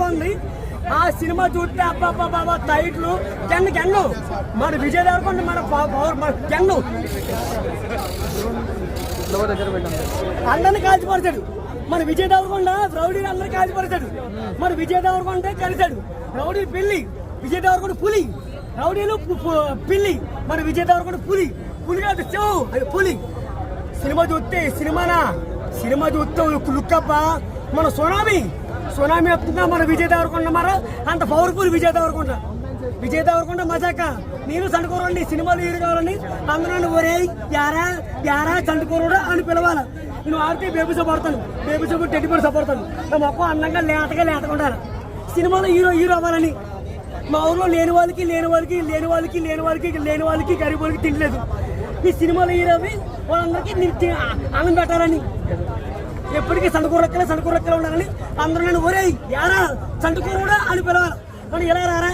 బాగుంది. ఆ సినిమా చూస్తే అబ్బా బాబా టైట్లు గన్ను మన విజయ్ దేవరకొండ మన గన్ను అందరిని కాల్చిపరిచాడు. మన విజయ్ దేవరకొండ రౌడీని అందరినీ కాల్చిపరిచాడు. మన విజయ్ దేవరకొండ కలిశాడు. రౌడీ పిల్లి, విజయ్ దేవరకొండ పులి, రౌడీలు పిల్లి, మన విజయ్ దేవరకొండ పులి కాదు పులి. సినిమా చూస్తే సినిమా చూస్తే లుక్కప్ప మన సునామీ వస్తుందా మన విజయ్ దేవరకొండ మరి అంత పవర్ఫుల్ విజయ్ దేవరకొండ మజాక. నేను చండుకోరండి సినిమాలు హీరో కావాలని అందరూ ఒరే యారా చండుకోరుడు అని పిలవాలి. నేను ఆడితే బేబీసో పడతాను, బేబీసో టెడ్డి బర్డ్స్ పడతాను. నా మొక్క అందంగా లేతగా ఉండాలి. సినిమాలో హీరో అవ్వాలని. మా ఊళ్ళో లేని వాళ్ళకి గరీబ్ వాళ్ళకి తినలేదు. ఈ సినిమాలో హీరో వాళ్ళందరికీ అన్నం పెట్టాలని, ఎప్పటికీ సండుకూరక్కలే ఉండాలని అందరూ నన్ను ఒరే యారా చండుకూరుడా అని పిలవాలి. ఎలా రారా